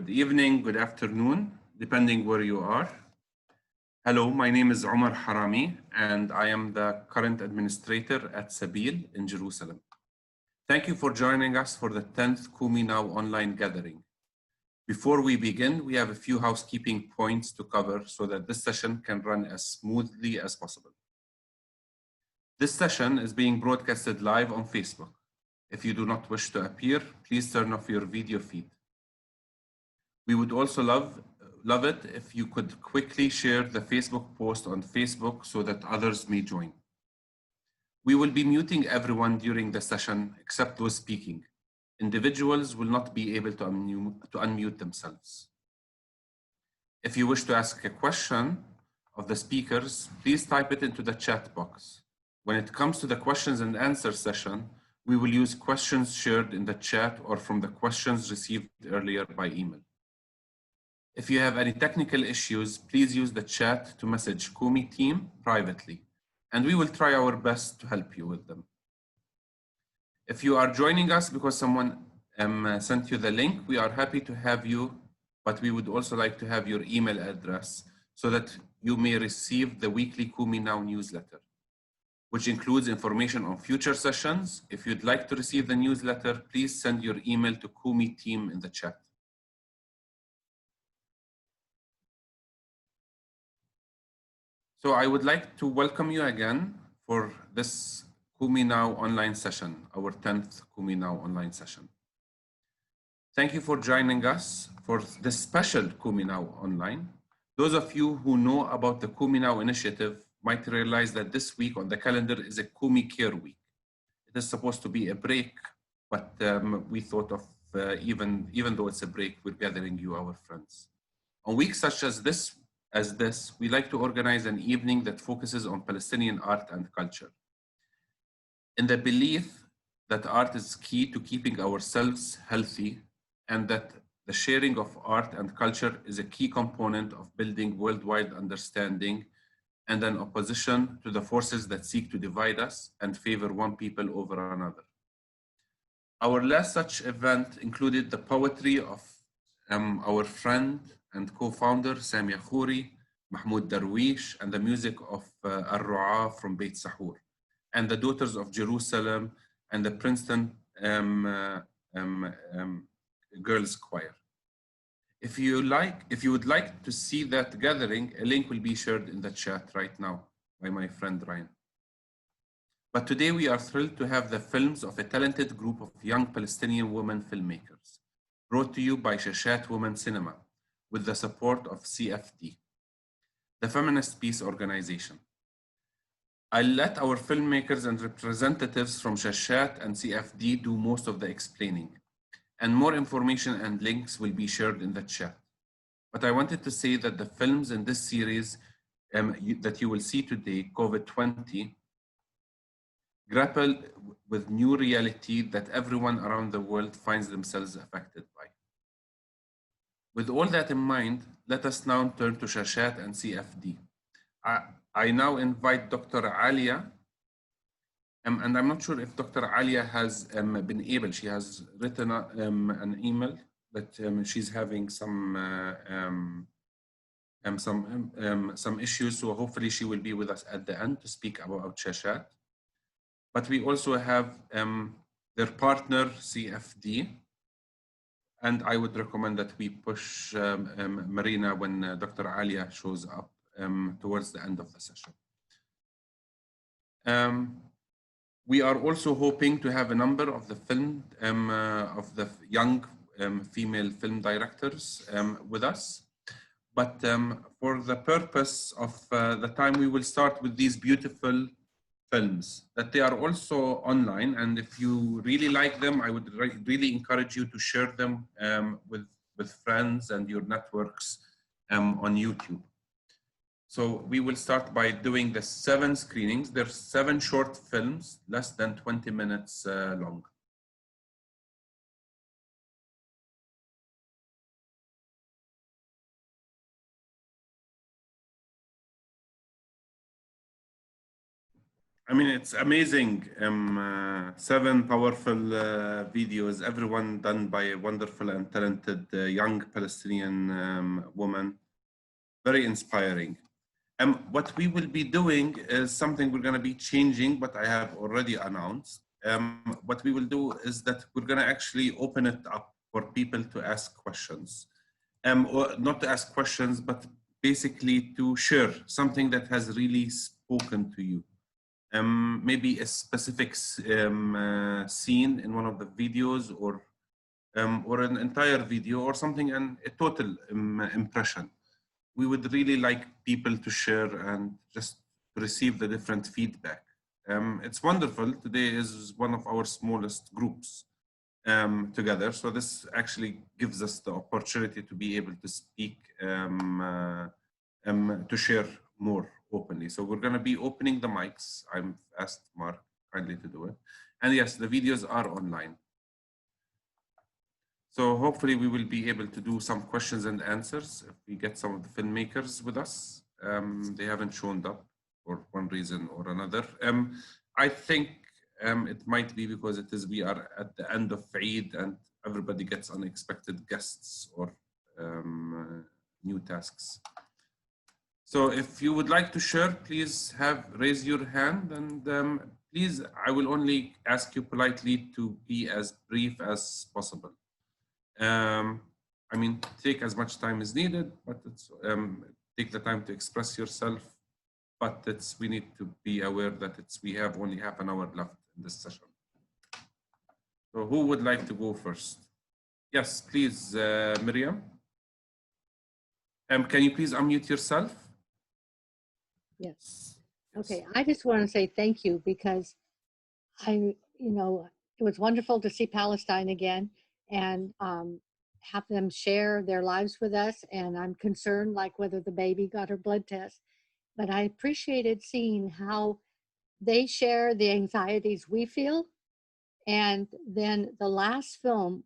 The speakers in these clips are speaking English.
good evening, good afternoon, depending where you are. Hello, my name is Omar Harami, and I am the current administrator at Sabil in Jerusalem. Thank you for joining us for the 10th Kumi Now online gathering. Before we begin, we have a few housekeeping points to cover so that this session can run as smoothly as possible. This session is being broadcasted live on Facebook. If you do not wish to appear, please turn off your video feed. We would also love it if you could quickly share the Facebook post on Facebook so that others may join. We will be muting everyone during the session except those speaking. Individuals will not be able to unmute themselves. If you wish to ask a question of the speakers, please type it into the chat box. When it comes to the questions and answer session, we will use questions shared in the chat or from the questions received earlier by email. If you have any technical issues, please use the chat to message Kumi team privately, and we will try our best to help you with them. If you are joining us because someone sent you the link, we are happy to have you, but we would also like to have your email address so that you may receive the weekly Kumi Now newsletter, which includes information on future sessions. If you'd like to receive the newsletter, please send your email to Kumi team in the chat. So I would like to welcome you again for this Kumi Now online session, our 10th Kumi Now online session. Thank you for joining us for this special Kumi Now online. Those of you who know about the Kumi Now initiative might realize that this week on the calendar is a Kumi Care Week. It is supposed to be a break, but we thought of even though it's a break, we're gathering you, our friends. On weeks such as this, we like to organize an evening that focuses on Palestinian art and culture. In the belief that art is key to keeping ourselves healthy and that the sharing of art and culture is a key component of building worldwide understanding and an opposition to the forces that seek to divide us and favor one people over another. Our last such event included the poetry of our friend and co-founder Samia Khouri, Mahmoud Darwish, and the music of Al-Ru'a from Beit Sahur, and the Daughters of Jerusalem and the Princeton Girls Choir. If you would like to see that gathering, a link will be shared in the chat right now by my friend Ryan. But today we are thrilled to have the films of a talented group of young Palestinian women filmmakers, brought to you by Shashat Woman Cinema, with the support of CFD, the Feminist Peace Organization. I'll let our filmmakers and representatives from Shashat and CFD do most of the explaining, and more information and links will be shared in the chat. But I wanted to say that the films in this series that you will see today, COVID-20, grapple with new reality that everyone around the world finds themselves affected by. With all that in mind, let us now turn to Shashat and CFD. I now invite Dr. Alia, and I'm not sure if Dr. Alia has been able, she has written an email that she's having some issues, so hopefully she will be with us at the end to speak about Shashat. But we also have their partner, CFD, and I would recommend that we push Marina when Dr. Alia shows up towards the end of the session. We are also hoping to have a number of the young female film directors with us. But for the purpose of the time, we will start with these beautiful films that they are also online, and if you really like them, I would really encourage you to share them with friends and your networks on YouTube. So we will start by doing the 7 screenings. There's 7 short films, less than 20 minutes long. I mean, it's amazing. 7 powerful videos, everyone done by wonderful and talented young Palestinian woman. Very inspiring. What we will be doing is something we're going to be changing, but I have already announced. What we will do is that we're going to actually open it up for people to ask questions. Or not to ask questions, but basically to share something that has really spoken to you. Maybe a specific scene in one of the videos, or an entire video, or something, and a total impression. We would really like people to share and just receive the different feedback. It's wonderful. Today is one of our smallest groups together. So this actually gives us the opportunity to be able to speak, to share more openly. So we're going to be opening the mics. I've asked Mark kindly to do it. And yes, the videos are online. So hopefully we will be able to do some questions and answers if we get some of the filmmakers with us. They haven't shown up for one reason or another. I think it might be because we are at the end of Eid and everybody gets unexpected guests or new tasks. So if you would like to share, please raise your hand, and please, I will only ask you politely to be as brief as possible. I mean, take as much time as needed, but take the time to express yourself. But we need to be aware that we have only half an hour left in this session. So who would like to go first? Yes, please, Miriam. Can you please unmute yourself? Yes. Okay, I just want to say thank you, because it was wonderful to see Palestine again and have them share their lives with us. And I'm concerned, like, whether the baby got her blood test, but I appreciated seeing how they share the anxieties we feel. And then the last film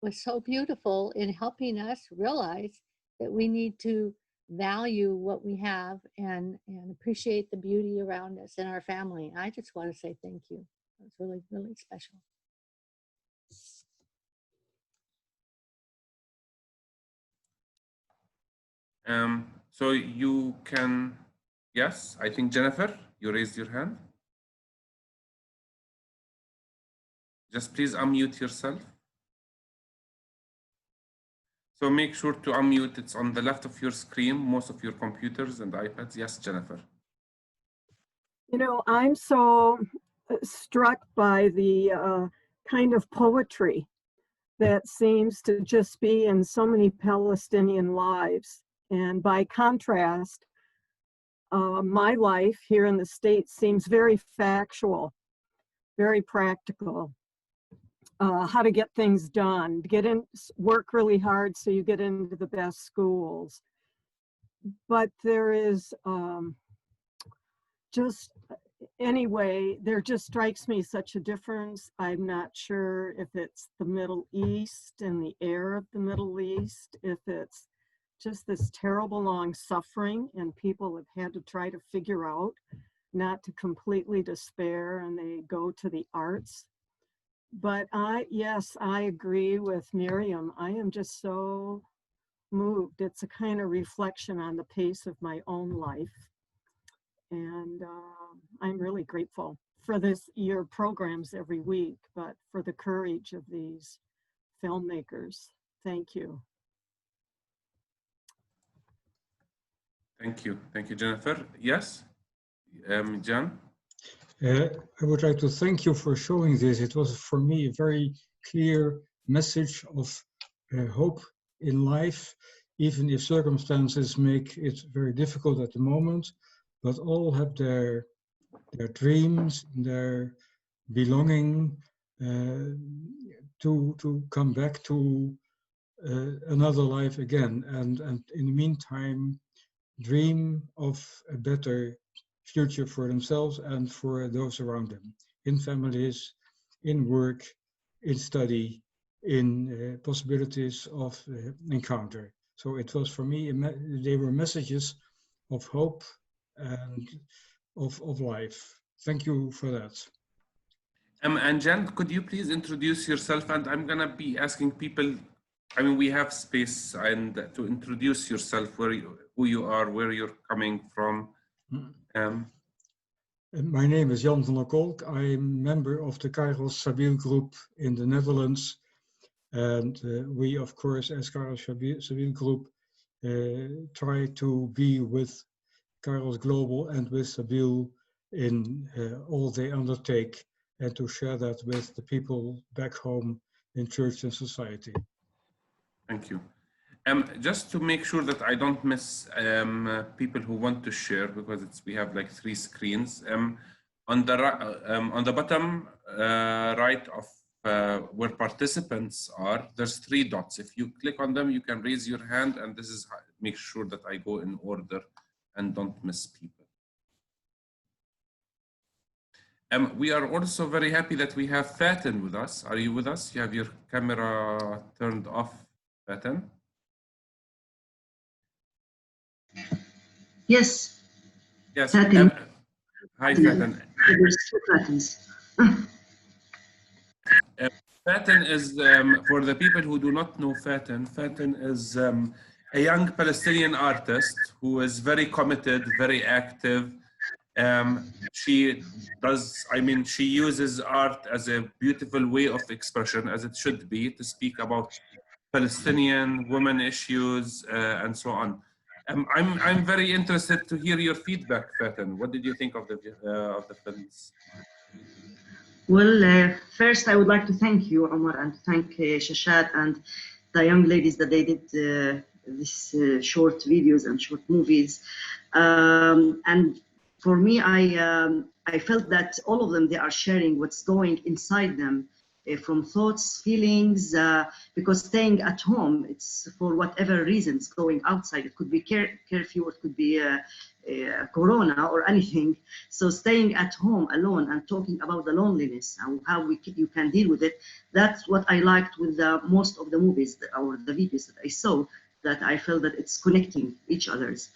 was so beautiful in helping us realize that we need to value what we have and appreciate the beauty around us and our family. I just want to say thank you. It's really, really special. So you can, yes, I think Jennifer, you raised your hand. Just please unmute yourself. So make sure to unmute. It's on the left of your screen, most of your computers and iPads. Yes, Jennifer. You know, I'm so struck by the kind of poetry that seems to just be in so many Palestinian lives. And by contrast, my life here in the States seems very factual, very practical. How to get things done, work really hard so you get into the best schools. But there is there just strikes me such a difference. I'm not sure if it's the Middle East and the air of the Middle East, if it's just this terrible long suffering and people have had to try to figure out not to completely despair, and they go to the arts. But yes, I agree with Miriam. I am just so moved. It's a kind of reflection on the pace of my own life. And I'm really grateful for your programs every week, but for the courage of these filmmakers. Thank you. Thank you. Thank you, Jennifer. Yes, John? I would like to thank you for showing this. It was for me a very clear message of hope in life, even if circumstances make it very difficult at the moment, but all have their dreams, their belonging to come back to another life again. And in the meantime, dream of a better future for themselves and for those around them, in families, in work, in study, in possibilities of encounter. So it was for me, they were messages of hope and of life. thank you for that. And Jen, could you please introduce yourself? And I'm gonna be asking people, I mean, we have space and to introduce yourself, who you are, where you're coming from. My name is Jan van der Kolk. I'm member of the Kairos Sabeel group in the Netherlands. And we, of course, as Kairos Sabeel group, try to be with Kairos Global and with Sabeel in all they undertake, and to share that with the people back home in church and society. Thank you. Just to make sure that I don't miss people who want to share, because we have like 3 screens. On the bottom right of where participants are, there's 3 dots. If you click on them, you can raise your hand, and this is how make sure that I go in order and don't miss people. We are also very happy that we have Fatin with us. Are you with us? You have your camera turned off, Fatin? Yes. Yes. Fatin. Hi, Fatin. There's 2 Fatins. Fatin is, for the people who do not know Fatin, Fatin is a young Palestinian artist who is very committed, very active. She does, I mean, she uses art as a beautiful way of expression, as it should be, to speak about Palestinian women issues and so on. I'm very interested to hear your feedback, Fatin. What did you think of the films? Well, first I would like to thank you, Omar, and thank Shashat and the young ladies that they did these short videos and short movies. And for me, I felt that all of them, they are sharing what's going inside them, from thoughts, feelings, because staying at home, it's for whatever reasons, going outside, it could be curfew, it could be corona or anything. So staying at home alone and talking about the loneliness and how you can deal with it, that's what I liked with most of the movies or the videos that I saw, that I felt that it's connecting each other's.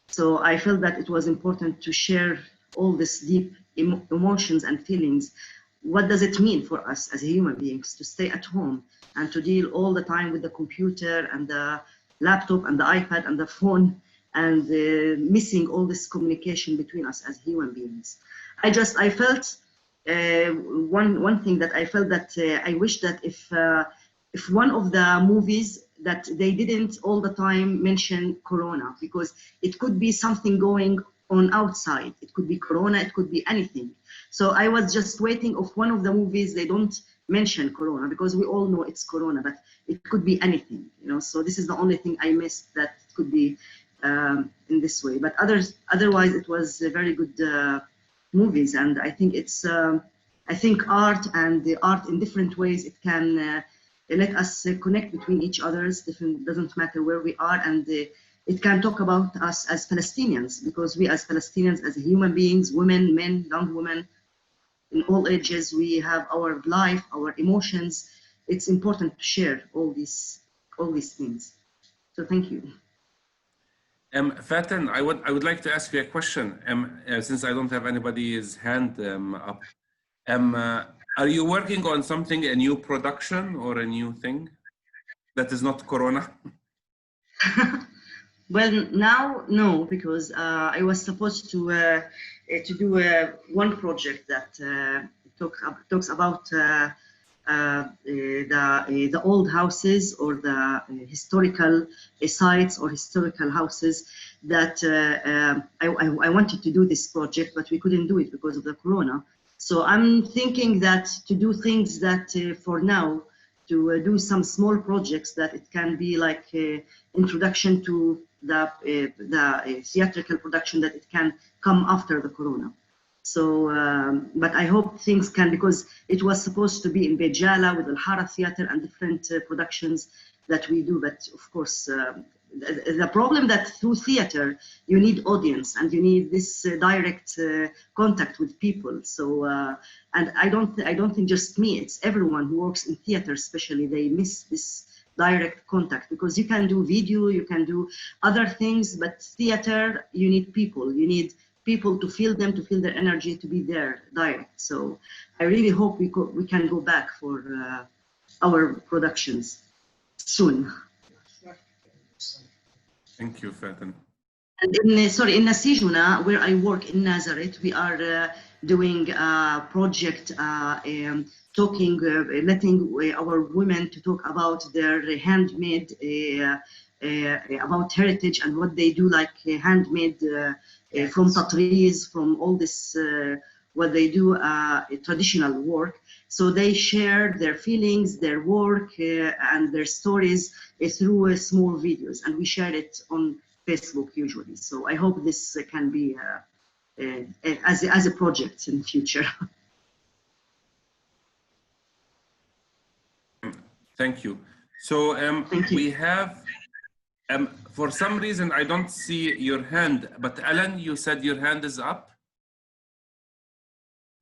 So I felt that it was important to share all these deep emotions and feelings. What does it mean for us as human beings to stay at home and to deal all the time with the computer and the laptop and the iPad and the phone, and missing all this communication between us as human beings? I felt one thing that I felt that I wish that if one of the movies that they didn't all the time mention corona, because it could be something going on outside. It could be corona, it could be anything. So I was just waiting of one of the movies they don't mention corona, because we all know it's corona, but it could be anything, you know. So this is the only thing I missed, that it could be in this way. But otherwise it was very good movies, and I think it's I think art and the art in different ways, it can let us connect between each others. Doesn't matter where we are, and it can talk about us as Palestinians, because we as Palestinians, as human beings, women, men, young women, in all ages, we have our life, our emotions. It's important to share all these things. So thank you. Fatin, I would like to ask you a question. Since I don't have anybody's hand up, are you working on something, a new production or a new thing that is not corona? Well, now, no, because I was supposed to do one project that talks about the old houses or the historical sites or historical houses that I wanted to do this project, but we couldn't do it because of the corona. So I'm thinking that to do things that for now, to do some small projects that it can be like introduction to the theatrical production, that it can come after the corona. So, but I hope things can, because it was supposed to be in Beit Jala with Al Hara Theater and different productions that we do. But of course, the problem that through theater, you need audience and you need this direct contact with people. So, and I don't think just me, it's everyone who works in theater, especially, they miss this direct contact, because you can do video, you can do other things, but theater, you need people, you need people to feel them, to feel their energy, to be there direct. So I really hope we can go back for our productions soon. Thank you, Fatin. And in Nasijuna, where I work in Nazareth, we are doing a project talking, letting our women to talk about their handmade, about heritage and what they do, like handmade from tatriz, from all this, what they do, traditional work. So they share their feelings, their work, and their stories through small videos, and we share it on Facebook usually. So I hope this can be as a project in the future. Thank you. So Thank you. we have, for some reason, I don't see your hand, but Ellen, you said your hand is up.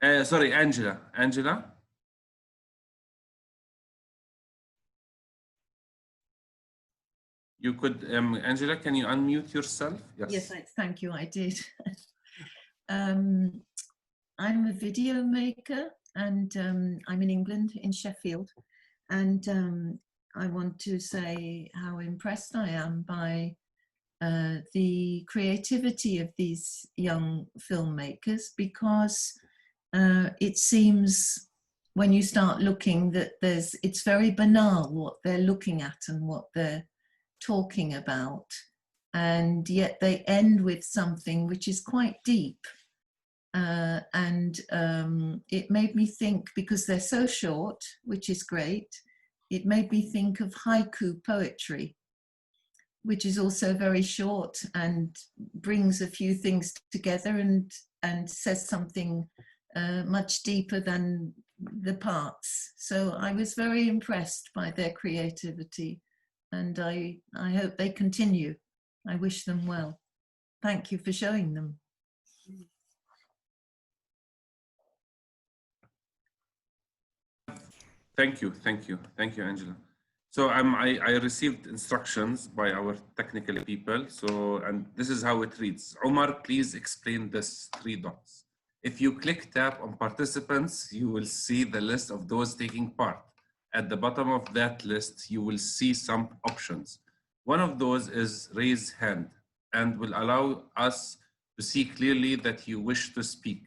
Sorry, Angela. Angela? You could, Angela, can you unmute yourself? Yes, thank you, I did. I'm a video maker, and I'm in England, in Sheffield, and I want to say how impressed I am by the creativity of these young filmmakers, because it seems when you start looking that it's very banal what they're looking at and what they're talking about, and yet they end with something which is quite deep. And it made me think, because they're so short, which is great, it made me think of haiku poetry, which is also very short and brings a few things together and says something much deeper than the parts. So I was very impressed by their creativity, and I hope they continue. I wish them well. Thank you for showing them. Thank you, thank you, thank you, Angela. So I received instructions by our technical people. So, and this is how it reads. Omar, please explain this 3 dots. If you click tap on participants, you will see the list of those taking part. At the bottom of that list, you will see some options. One of those is raise hand and will allow us to see clearly that you wish to speak.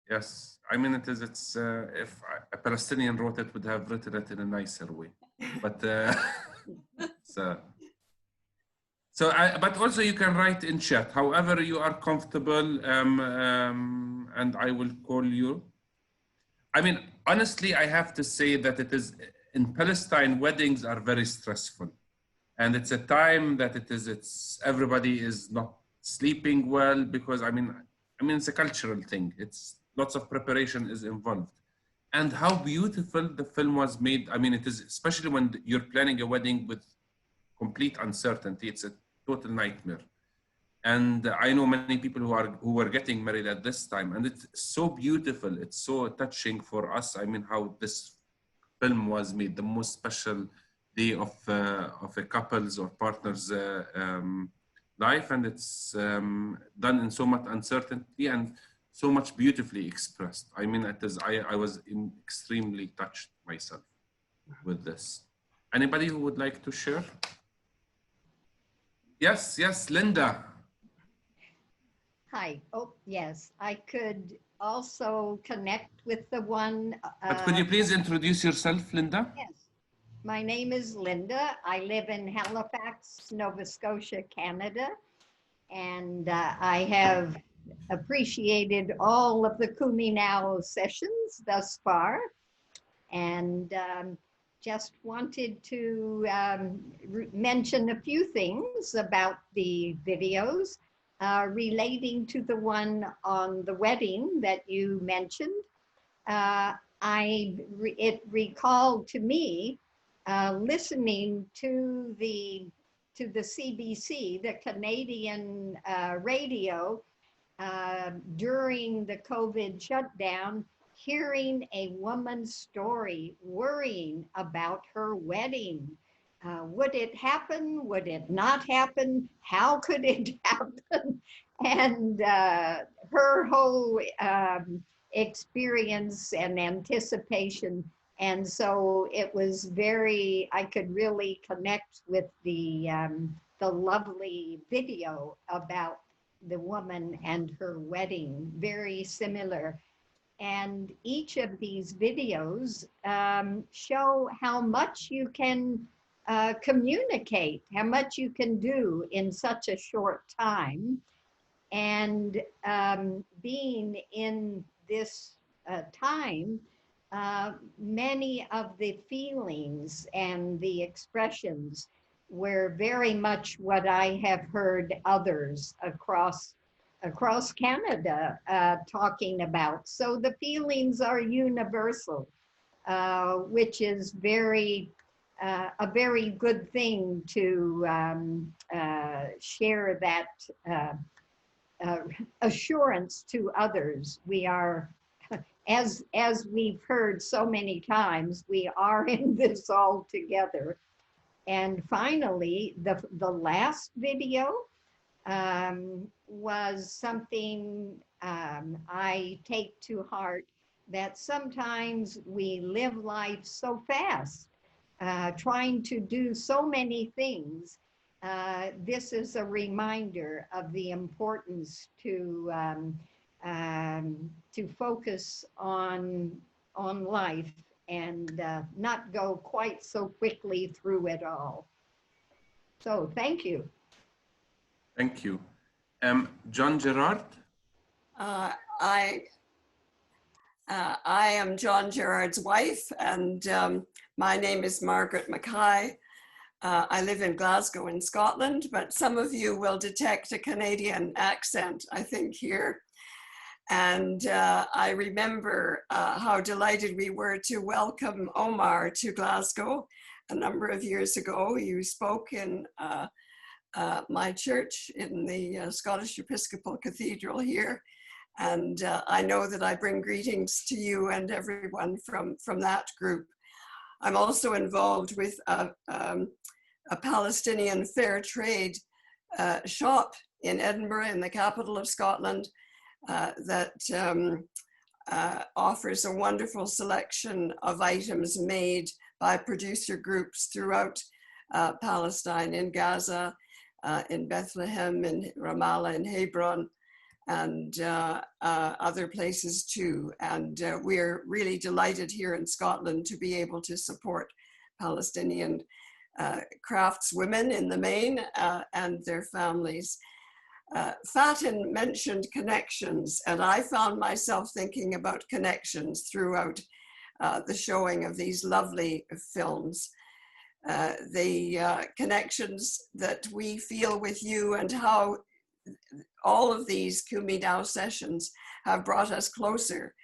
Yes, I mean, it's if a Palestinian wrote it, would have written it in a nicer way. But but also you can write in chat, however you are comfortable, and I will call you. I mean, honestly, I have to say that it is, in Palestine, weddings are very stressful. And it's a time that everybody is not sleeping well, because I mean, it's a cultural thing. It's lots of preparation is involved. And how beautiful the film was made. I mean, it is, especially when you're planning a wedding with complete uncertainty, it's a total nightmare. And I know many people who were getting married at this time, and it's so beautiful. It's so touching for us. I mean, how this film was made, the most special day of a couple's or partner's life, and it's done in so much uncertainty and so much beautifully expressed. I mean, it is. I was extremely touched myself with this. Anybody who would like to share? Yes, yes, Linda. Hi. Oh, yes. I could also connect with the one. But could you please introduce yourself, Linda? Yes. My name is Linda. I live in Halifax, Nova Scotia, Canada. And I have appreciated all of the Kumi Now sessions thus far. And just wanted to mention a few things about the videos. Relating to the one on the wedding that you mentioned, it recalled to me listening to the CBC, the Canadian radio, during the COVID shutdown, hearing a woman's story, worrying about her wedding. Would it happen? Would it not happen? How could it happen? and her whole experience and anticipation. And so it was very, I could really connect with the lovely video about the woman and her wedding, very similar. And each of these videos show how much you can communicate, how much you can do in such a short time. And being in this time, many of the feelings and the expressions were very much what I have heard others across Canada talking about. So the feelings are universal, which is a very good thing to share that assurance to others. We are, as we've heard so many times, we are in this all together. And finally, the last video was something I take to heart, that sometimes we live life so fast, trying to do so many things. This is a reminder of the importance to focus on life and not go quite so quickly through it all. So thank you. Thank you. John Gerard? I am John Gerard's wife, and my name is Margaret Mackay. I live in Glasgow in Scotland, but some of you will detect a Canadian accent, I think, here. And I remember how delighted we were to welcome Omar to Glasgow a number of years ago. You spoke in my church in the Scottish Episcopal Cathedral here. And I know that I bring greetings to you and everyone from that group. I'm also involved with a Palestinian fair trade shop in Edinburgh, in the capital of Scotland, that offers a wonderful selection of items made by producer groups throughout Palestine, in Gaza, in Bethlehem, in Ramallah, in Hebron, and other places too. And we're really delighted here in Scotland to be able to support Palestinian craftswomen in the main and their families. Fatin mentioned connections, and I found myself thinking about connections throughout the showing of these lovely films. The connections that we feel with you, and how all of these Kumi Now sessions have brought us closer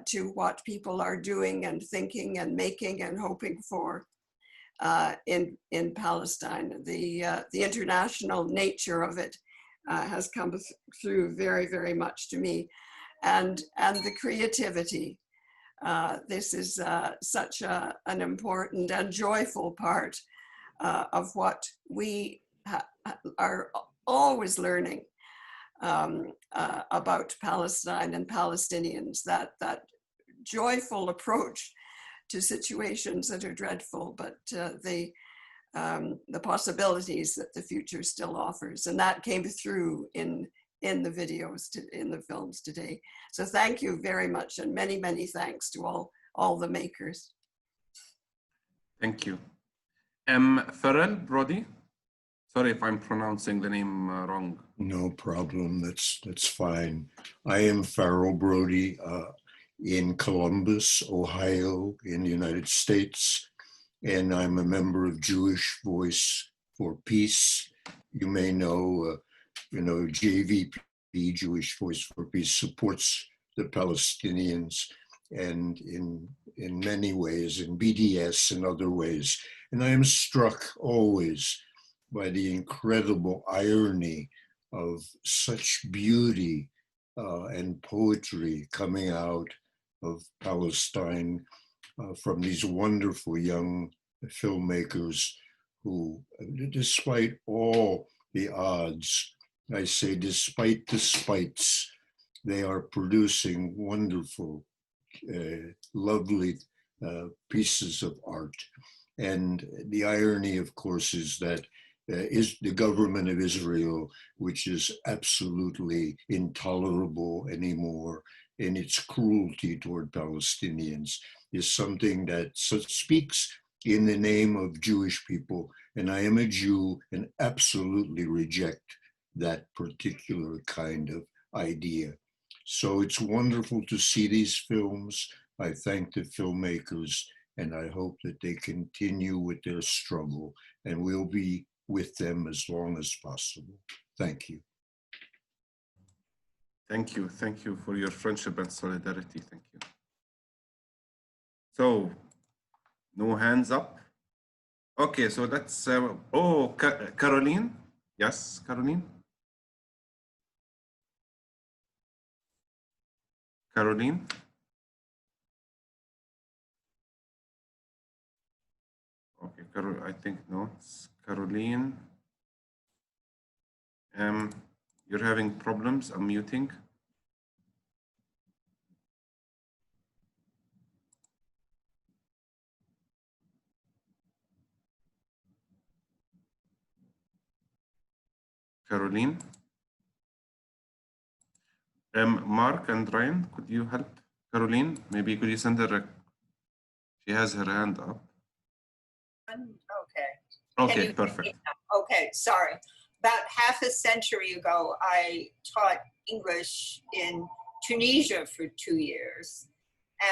to what people are doing and thinking and making and hoping for in Palestine. The international nature of it has come through very, very much to me, and the creativity. This is such an important and joyful part of what we are always learning about Palestine and Palestinians, that joyful approach to situations that are dreadful, but the possibilities that the future still offers. And that came through in the videos, in the films today. So thank you very much, and many, many thanks to all the makers. Thank you. Farrell Brody? Sorry if I'm pronouncing the name wrong. No problem, that's fine. I am Farrell Brody in Columbus, Ohio, in the United States, and I'm a member of Jewish Voice for Peace. You may know, JVP, Jewish Voice for Peace, supports the Palestinians, and in many ways, in BDS and other ways. And I am struck always by the incredible irony of such beauty and poetry coming out of Palestine from these wonderful young filmmakers who, despite all the odds, I say despite the spites, they are producing wonderful, lovely pieces of art. And the irony, of course, is that is the government of Israel, which is absolutely intolerable anymore in its cruelty toward Palestinians, is something that speaks in the name of Jewish people. And I am a Jew and absolutely reject that particular kind of idea. So it's wonderful to see these films. I thank the filmmakers, and I hope that they continue with their struggle, and we'll be with them as long as possible. Thank you. Thank you. Thank you for your friendship and solidarity. Thank you. So, no hands up. Okay, so that's, Caroline. Yes, Caroline. Caroline. Okay, I think no, it's Caroline. You're having problems unmuting. Caroline. Mark and Ryan, could you help Caroline? Maybe could you send her she has her hand up. Okay. Okay, perfect. Okay, sorry. About half a century ago, I taught English in Tunisia for 2 years.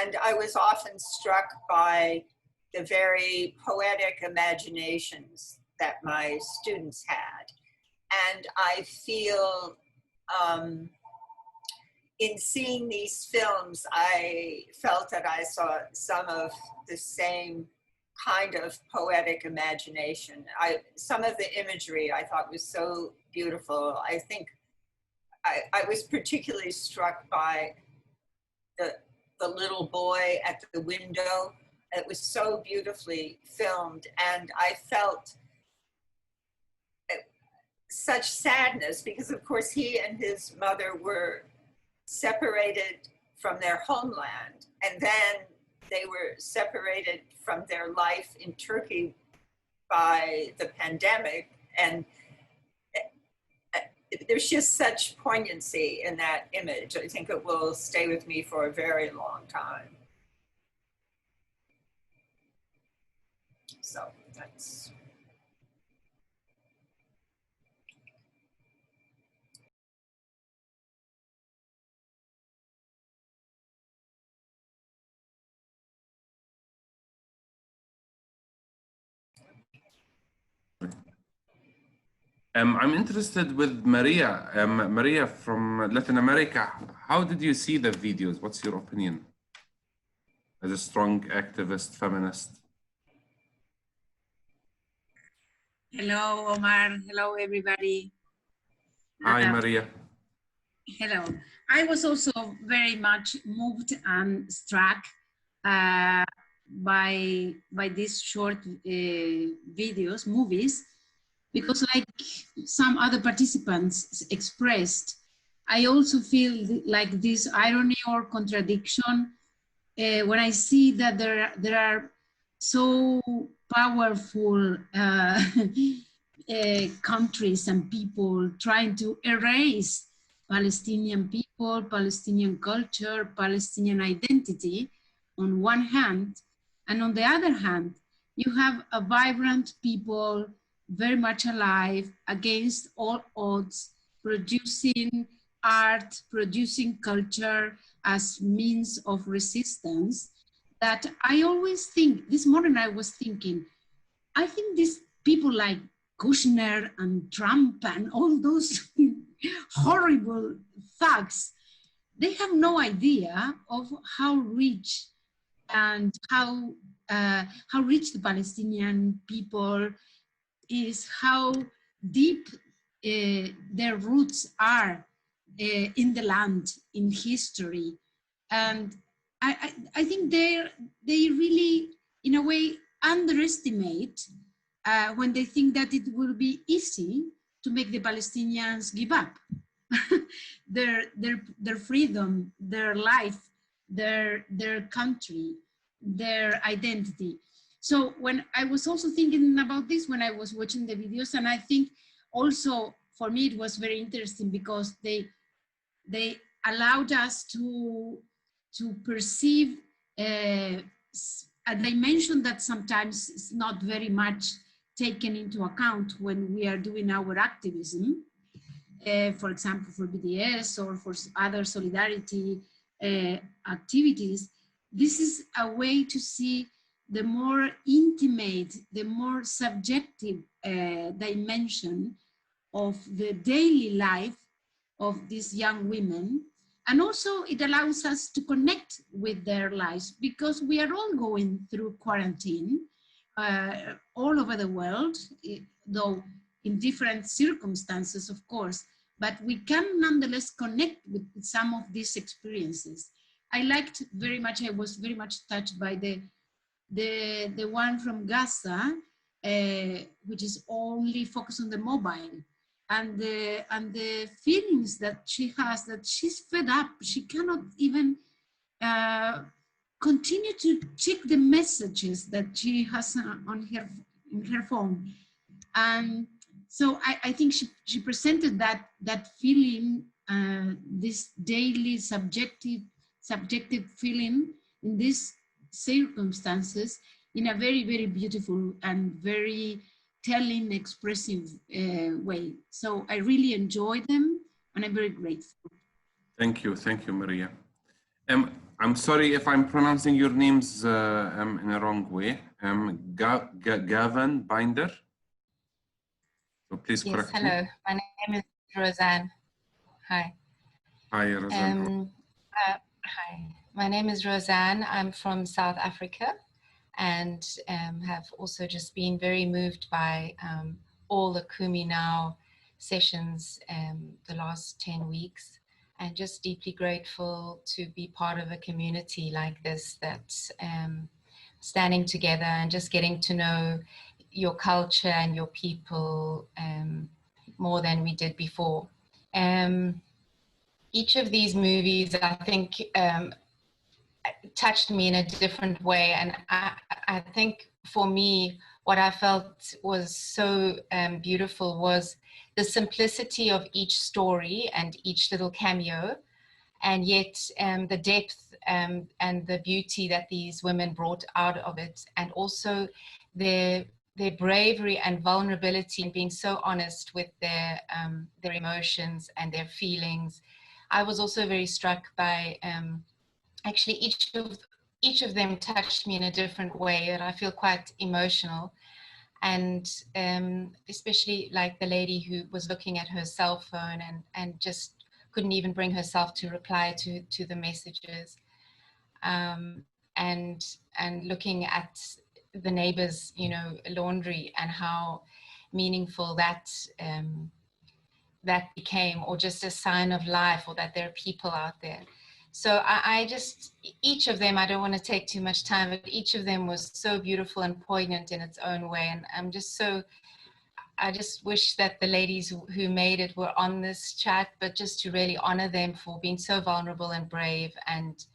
And I was often struck by the very poetic imaginations that my students had. And I feel in seeing these films, I felt that I saw some of the same kind of poetic imagination. Some of the imagery I thought was so beautiful. I think I was particularly struck by the little boy at the window. It was so beautifully filmed, and I felt such sadness because, of course, he and his mother were separated from their homeland, and then they were separated from their life in Turkey by the pandemic. And there's just such poignancy in that image. I think it will stay with me for a very long time. So that's. I'm interested with Maria. Maria from Latin America. How did you see the videos? What's your opinion as a strong activist, feminist? Hello, Omar. Hello, everybody. Hi, Maria. Hello. I was also very much moved and struck by these short movies, because like some other participants expressed, I also feel like this irony or contradiction when I see that there are so powerful countries and people trying to erase Palestinian people, Palestinian culture, Palestinian identity on one hand, and on the other hand, you have a vibrant people very much alive against all odds, producing art, producing culture as means of resistance, that I always think, this morning I was thinking, I think these people like Kushner and Trump and all those horrible thugs, they have no idea of how rich and how rich the Palestinian people is, how deep their roots are in the land, in history. And I think they really, in a way, underestimate when they think that it will be easy to make the Palestinians give up their freedom, their life, their country, their identity. So when I was also thinking about this when I was watching the videos, and I think also for me it was very interesting because they allowed us to perceive a dimension that sometimes is not very much taken into account when we are doing our activism. For example, for BDS or for other solidarity activities. This is a way to see the more intimate, the more subjective dimension of the daily life of these young women. And also it allows us to connect with their lives because we are all going through quarantine all over the world, though in different circumstances, of course, but we can nonetheless connect with some of these experiences. I liked very much, I was very much touched by the one from Gaza, which is only focused on the mobile. And the feelings that she has, that she's fed up, she cannot even continue to check the messages that she has on her phone. And so I think she presented that feeling, this daily subjective feeling in these circumstances in a very, very beautiful and very telling, expressive way. So I really enjoyed them and I'm very grateful. Thank you, Maria. I'm sorry if I'm pronouncing your names in a wrong way. Gavin Binder. So please correct me. Hello, my name is Roseanne. Hi. Hi, Roseanne. Hi, my name is Roseanne. I'm from South Africa and have also just been very moved by all the Kumi Now sessions the last 10 weeks. And just deeply grateful to be part of a community like this that's standing together and just getting to know your culture and your people more than we did before. Each of these movies, I think, touched me in a different way. And I think for me, what I felt was so beautiful was the simplicity of each story and each little cameo, and yet the depth and the beauty that these women brought out of it, and also their bravery and vulnerability and being so honest with their emotions and their feelings. I was also very struck by actually each of them touched me in a different way, that I feel quite emotional. And especially like the lady who was looking at her cell phone and just couldn't even bring herself to reply to the messages, and looking at the neighbors, laundry, and how meaningful that became, or just a sign of life, or that there are people out there. So I just, each of them, I don't want to take too much time, but each of them was so beautiful and poignant in its own way. And I just wish that the ladies who made it were on this chat, but just to really honor them for being so vulnerable and brave and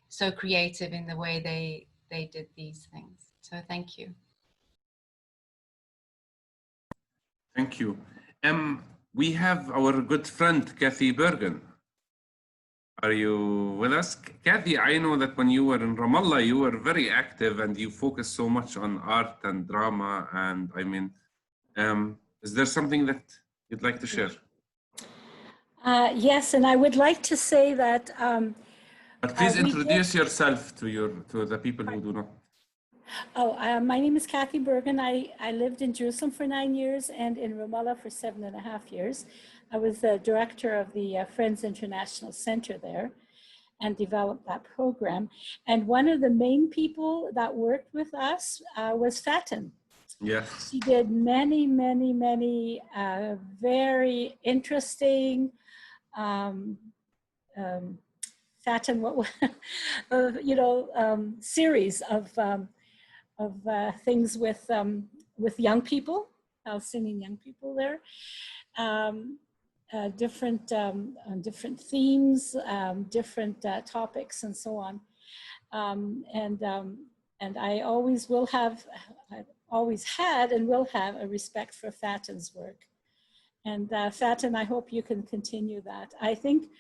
so creative in the way they did these things. So thank you. Thank you. We have our good friend, Kathy Bergen. Are you with us? Kathy, I know that when you were in Ramallah, you were very active and you focused so much on art and drama. And I mean, is there something that you'd like to share? Yes, and I would like to say that. But please introduce yourself to the people who do not. Oh, my name is Kathy Bergen. I lived in Jerusalem for 9 years and in Ramallah for 7.5 years. I was the director of the Friends International Center there and developed that program. And one of the main people that worked with us was Fatin. Yes. She did many very interesting Fatin, series of things with young people Palestinian young people there. Different themes, different topics, and so on. And I always will have, I've always had and will have a respect for Fatin's work. And Fatin, I hope you can continue that. I think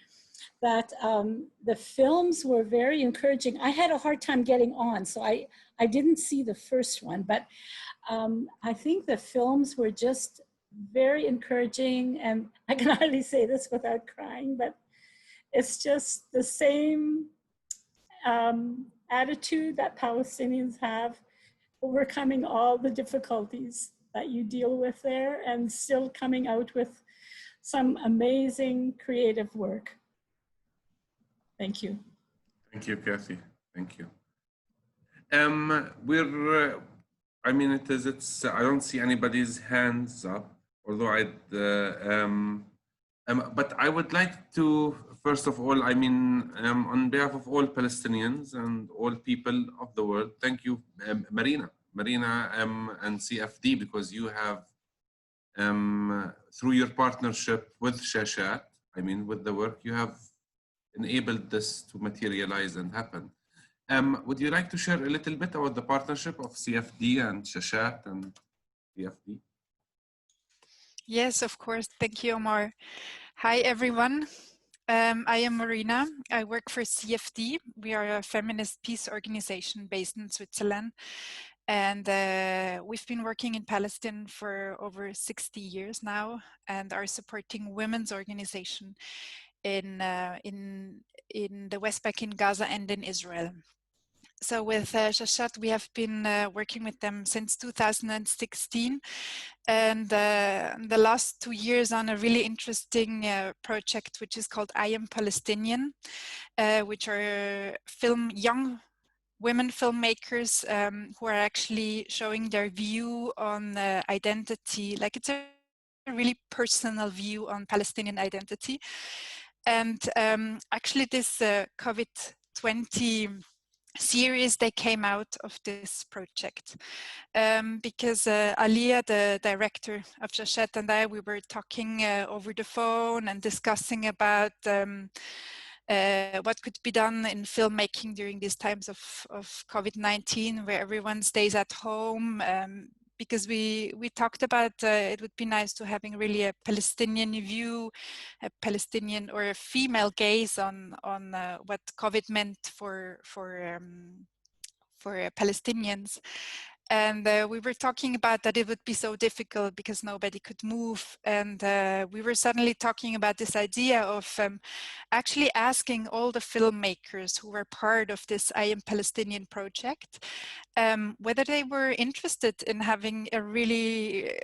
that the films were very encouraging. I had a hard time getting on, so I didn't see the first one, but I think the films were just very encouraging, and I can hardly say this without crying, but it's just the same attitude that Palestinians have, overcoming all the difficulties that you deal with there and still coming out with some amazing creative work. Thank you. Thank you, Kathy. Thank you. I mean, it's, I don't see anybody's hands up, although but I would like to, first of all, I mean, on behalf of all Palestinians and all people of the world, thank you, Marina and CFD, because you have, through your partnership with Shashat, I mean, with the work, you have enabled this to materialize and happen. Would you like to share a little bit about the partnership of CFD and Shashat and CFD? Yes, of course. Thank you, Omar. Hi, everyone. I am Marina. I work for CFD. We are a feminist peace organization based in Switzerland. And we've been working in Palestine for over 60 years now and are supporting women's organization in the West Bank, in Gaza, and in Israel. So with Shashat, we have been working with them since 2016, and the last 2 years on a really interesting project, which is called I Am Palestinian, which are young women filmmakers who are actually showing their view on identity. Like, it's a really personal view on Palestinian identity. And actually this COVID-20 series, they came out of this project because Aliyah, the director of Shashat, and I, we were talking over the phone and discussing about what could be done in filmmaking during these times of COVID-19, where everyone stays at home. Because we talked about it would be nice to having really a Palestinian view, a Palestinian or a female gaze on what COVID meant for Palestinians. And we were talking about that it would be so difficult because nobody could move. And we were suddenly talking about this idea of actually asking all the filmmakers who were part of this I Am Palestinian project, whether they were interested in having a really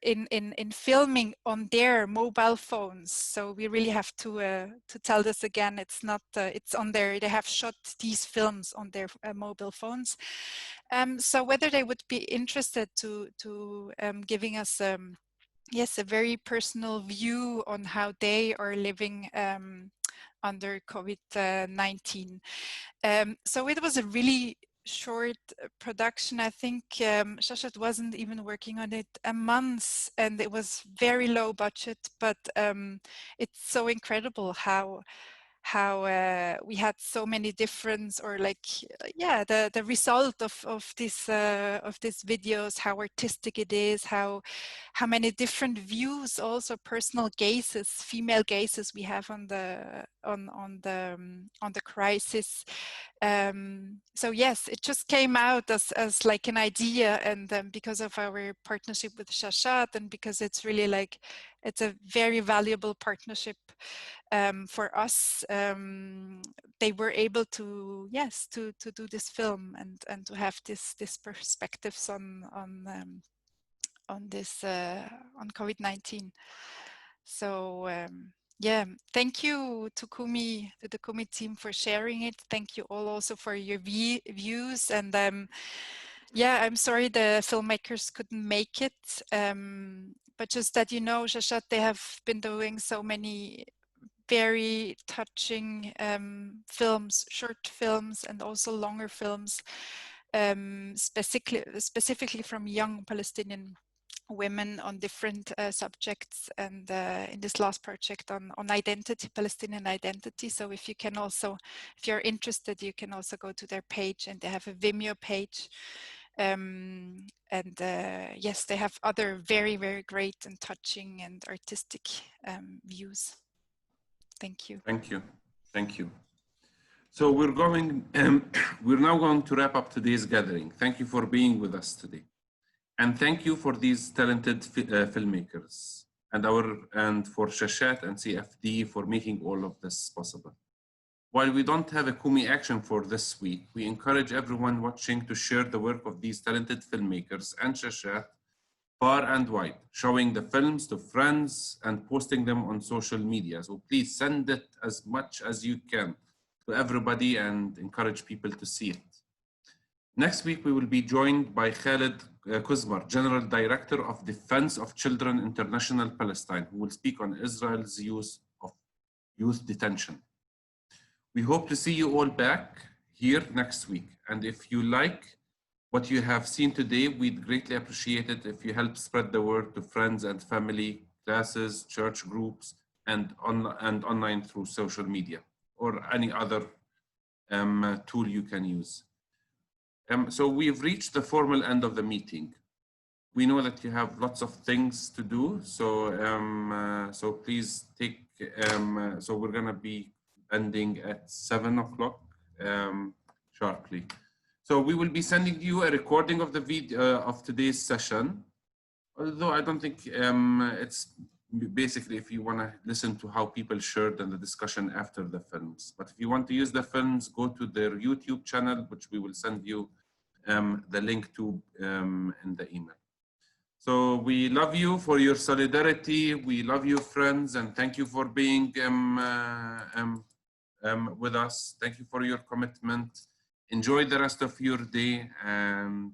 in filming on their mobile phones. So we really have to tell this again. It's not it's on their, they have shot these films on their mobile phones. So whether they would be interested to giving us yes, a very personal view on how they are living under COVID-19. So it was a really short production. I think Shashat wasn't even working on it a month, and it was very low budget, but it's so incredible how we had so many different, or like, yeah, the result of this videos, how artistic it is, how many different views, also personal gazes, female gazes we have on the crisis. So yes, it just came out as like an idea, and because of our partnership with Shashat, and because it's really like, it's a very valuable partnership for us. They were able to, yes, to do this film and to have this perspectives on this on COVID-19. So yeah, thank you to the Kumi team for sharing it. Thank you all also for your views. And yeah, I'm sorry the filmmakers couldn't make it. But just that, you know, Shashat, they have been doing so many very touching films, short films, and also longer films, specifically from young Palestinian women on different subjects, and in this last project on identity, Palestinian identity. So if you can also, if you're interested, you can also go to their page, and they have a Vimeo page. Yes, they have other very, very great and touching and artistic views. Thank you. Thank you. Thank you. So we're now going to wrap up today's gathering. Thank you for being with us today. And thank you for these talented filmmakers, and for Shashat and CFD for making all of this possible. While we don't have a Kumi action for this week, we encourage everyone watching to share the work of these talented filmmakers and Shashat far and wide, showing the films to friends and posting them on social media. So please send it as much as you can to everybody and encourage people to see it. Next week, we will be joined by Khalid Kuzmar, General Director of Defense of Children International Palestine, who will speak on Israel's use of youth detention. We hope to see you all back here next week. And if you like what you have seen today, we'd greatly appreciate it if you help spread the word to friends and family, classes, church groups, and online through social media or any other tool you can use. So we've reached the formal end of the meeting. We know that you have lots of things to do, so please take. So we're gonna be ending at 7 o'clock sharply. So we will be sending you a recording of the video of today's session. Although I don't think it's basically if you want to listen to how people shared in the discussion after the films. But if you want to use the films, go to their YouTube channel, which we will send you the link to in the email. So we love you for your solidarity. We love you, friends, and thank you for being with us. Thank you for your commitment. Enjoy the rest of your day and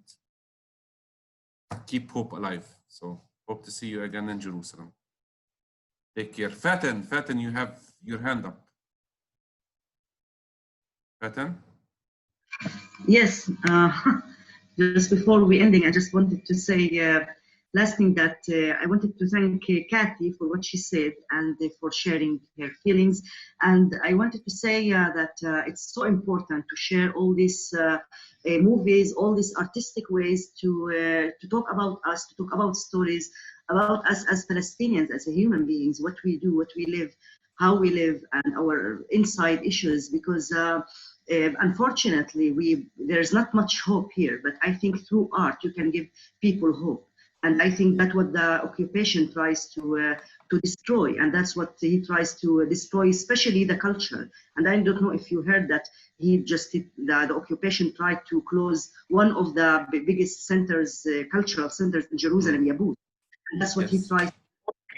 keep hope alive. So hope to see you again in Jerusalem. Take care. Faten, you have your hand up. Faten? Yes, just before we ending, I just wanted to say last thing that I wanted to thank Kathy for what she said and for sharing her feelings. And I wanted to say that it's so important to share all these movies, all these artistic ways to talk about us, to talk about stories, about us as Palestinians, as human beings, what we do, what we live, how we live, and our inside issues, because unfortunately, there's not much hope here, but I think through art, you can give people hope. And I think that's what the occupation tries to destroy, and that's what he tries to destroy, especially the culture. And I don't know if you heard that the occupation tried to close one of the biggest centers, cultural centers in Jerusalem, Yabut. And that's what he tries to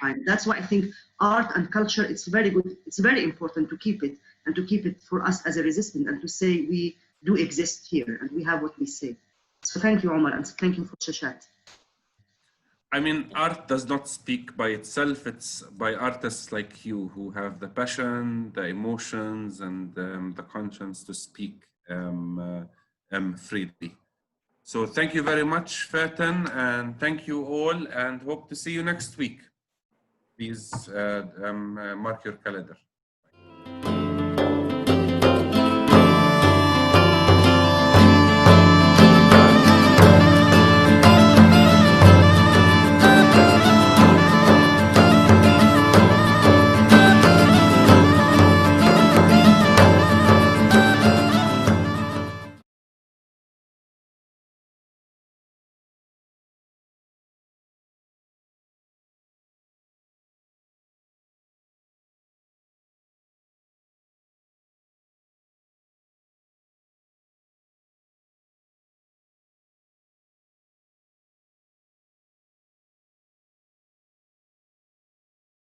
do. That's why I think art and culture, it's very good. It's very important to keep it, and to keep it for us as a resistance, and to say we do exist here and we have what we say. So thank you, Omar, and thank you for Shashat. I mean, art does not speak by itself. It's by artists like you who have the passion, the emotions, and the conscience to speak freely. So thank you very much, Faten, and thank you all, and hope to see you next week. Please mark your calendar.